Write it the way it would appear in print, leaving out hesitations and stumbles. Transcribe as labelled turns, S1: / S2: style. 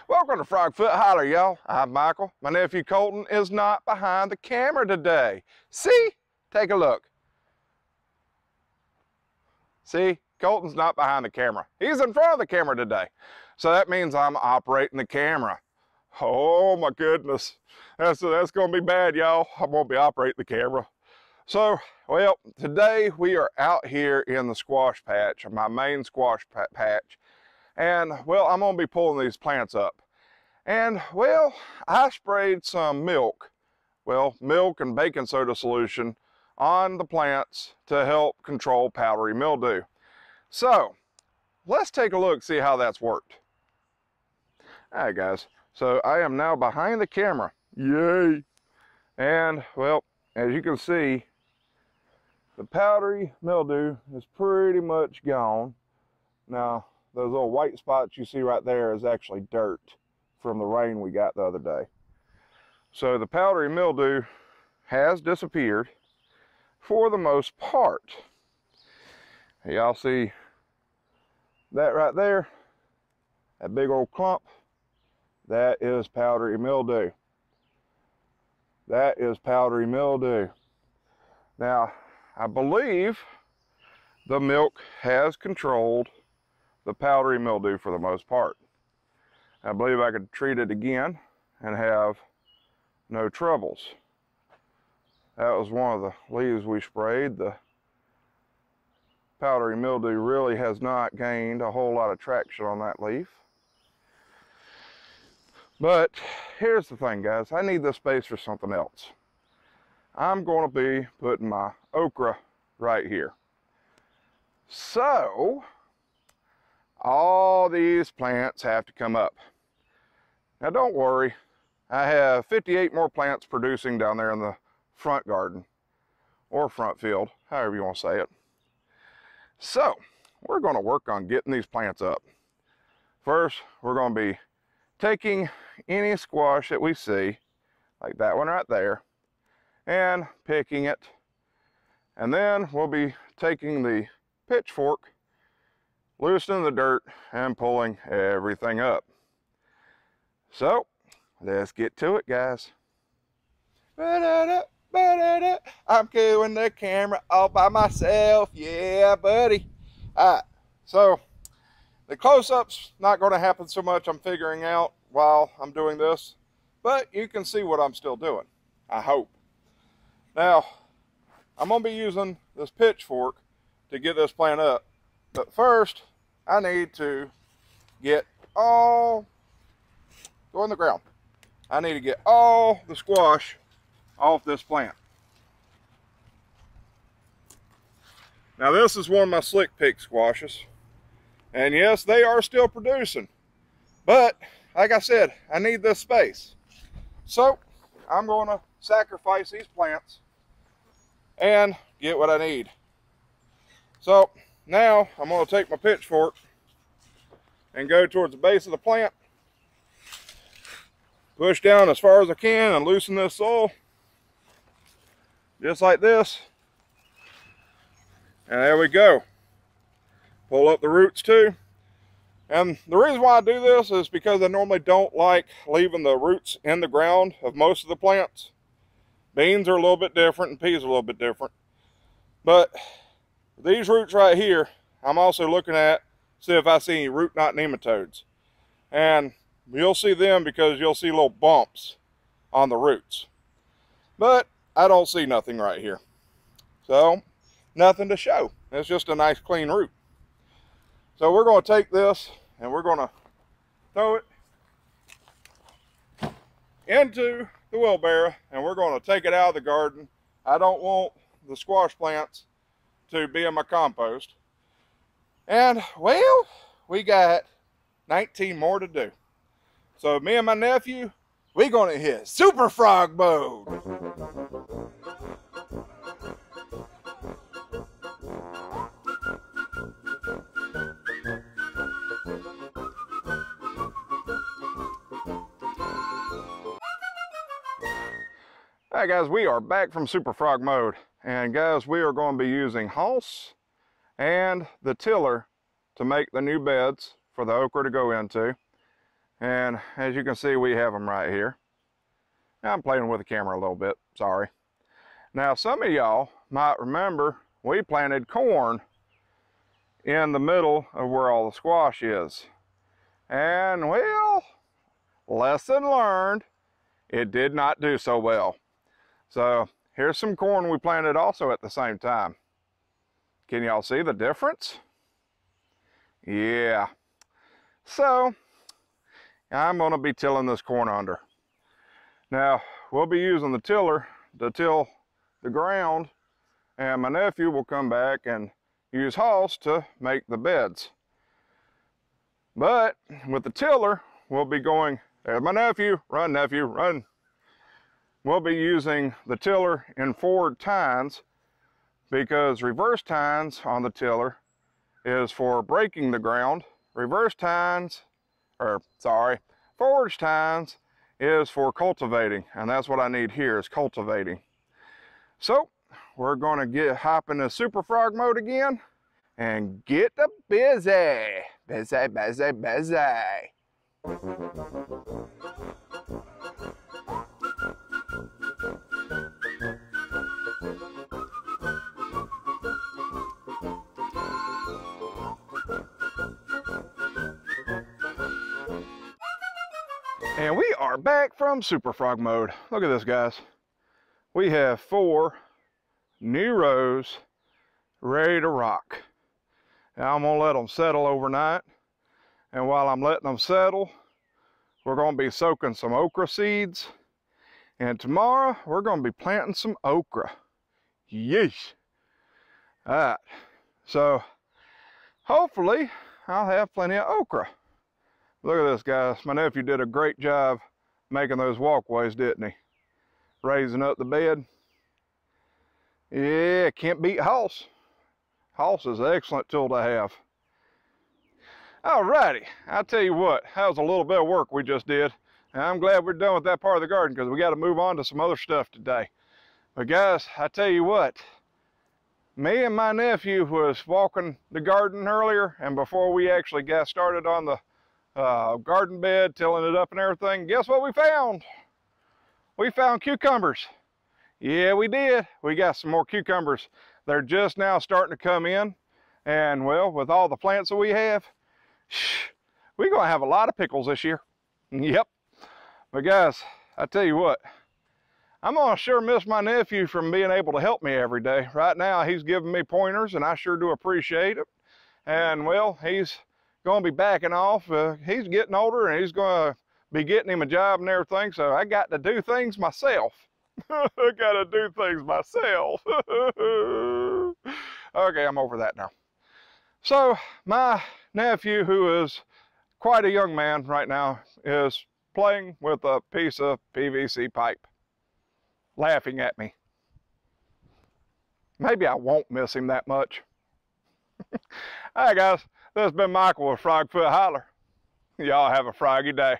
S1: Welcome to Frogfoot Holler, y'all. I'm Michael. My nephew Colton is not behind the camera today. See? Take a look. See? Colton's not behind the camera. He's in front of the camera today. So that means I'm operating the camera. Oh my goodness. That's going to be bad, y'all. I won't be operating the camera. So, well, today we are out here in the squash patch, my main squash patch. And, well, I'm going to be pulling these plants up. And, well, I sprayed some milk and baking soda solution on the plants to help control powdery mildew. So, let's take a look, see how that's worked. All right, guys. So, I am now behind the camera. Yay! And, well, as you can see, the powdery mildew is pretty much gone. Now, those little white spots you see right there is actually dirt from the rain we got the other day. So the powdery mildew has disappeared for the most part. Y'all see that right there? That big old clump? That is powdery mildew. That is powdery mildew. Now, I believe the milk has controlled the powdery mildew for the most part. I believe I could treat it again and have no troubles. That was one of the leaves we sprayed. The powdery mildew really has not gained a whole lot of traction on that leaf. But here's the thing, guys. I need this space for something else. I'm going to be putting my okra right here. So, all these plants have to come up. Now don't worry, I have 58 more plants producing down there in the front garden, or front field, however you want to say it. So, we're going to work on getting these plants up. First, we're going to be taking any squash that we see, like that one right there, and picking it. And then we'll be taking the pitchfork, loosening the dirt, and pulling everything up. So, let's get to it, guys. I'm killing the camera all by myself. Yeah, buddy. All right, so the close-up's not going to happen so much, I'm figuring out while I'm doing this, but you can see what I'm still doing, I hope. Now, I'm going to be using this pitchfork to get this plant up, but first, I need to get all, go in the ground. I need to get all the squash off this plant. Now this is one of my slick pick squashes. And yes, they are still producing. But, like I said, I need this space. So, I'm going to sacrifice these plants and get what I need. So, now I'm going to take my pitchfork and go towards the base of the plant. Push down as far as I can and loosen this soil. Just like this. And there we go. Pull up the roots too. And the reason why I do this is because I normally don't like leaving the roots in the ground of most of the plants. Beans are a little bit different and peas are a little bit different. But these roots right here, I'm also looking at, see if I see any root knot nematodes. And you'll see them because you'll see little bumps on the roots. But I don't see nothing right here. So, nothing to show. It's just a nice clean root. So we're going to take this and we're going to throw it into the wheelbarrow and we're going to take it out of the garden. I don't want the squash plants to be in my compost. And, well, we got 19 more to do. So me and my nephew, we're going to hit super frog mode. All right, guys, we are back from super frog mode. And guys, we are going to be using Hoss and the tiller to make the new beds for the okra to go into. And as you can see, we have them right here. Now, I'm playing with the camera a little bit, sorry. Now, some of y'all might remember we planted corn in the middle of where all the squash is. And well, lesson learned, it did not do so well. So here's some corn we planted also at the same time. Can y'all see the difference? Yeah. So I'm gonna be tilling this corn under. Now, we'll be using the tiller to till the ground, and my nephew will come back and use hoss to make the beds. But with the tiller, we'll be going, there's my nephew, run. We'll be using the tiller in forward tines, because reverse tines on the tiller is for breaking the ground. Forward tines is for cultivating, and that's what I need here is cultivating. So we're going to hop into super frog mode again and get busy. And we are back from super frog mode. Look at this, guys. We have 4 new rows ready to rock. Now I'm gonna let them settle overnight. And while I'm letting them settle, we're gonna be soaking some okra seeds. And tomorrow we're gonna be planting some okra. Yeesh. All right, so hopefully I'll have plenty of okra. Look at this, guys. My nephew did a great job making those walkways, didn't he? Raising up the bed. Yeah, can't beat hoss. Hoss is an excellent tool to have. Alrighty, I'll tell you what, that was a little bit of work we just did. And I'm glad we're done with that part of the garden because we got to move on to some other stuff today. But guys, I tell you what, me and my nephew was walking the garden earlier, and before we actually got started on the garden bed, tilling it up and everything, guess what we found? We found cucumbers. Yeah, we did. We got some more cucumbers. They're just now starting to come in. And well, with all the plants that we have, we're gonna have a lot of pickles this year. Yep. But guys, I tell you what, I'm gonna sure miss my nephew from being able to help me every day. Right now, he's giving me pointers and I sure do appreciate it. And well, he's gonna be backing off. He's getting older and he's gonna be getting him a job and everything, so I got to do things myself. I gotta do things myself. Okay, I'm over that now. So my nephew, who is quite a young man right now, is playing with a piece of PVC pipe, laughing at me. Maybe I won't miss him that much. All right, guys. This has been Michael with Frogfoot Holler. Y'all have a froggy day.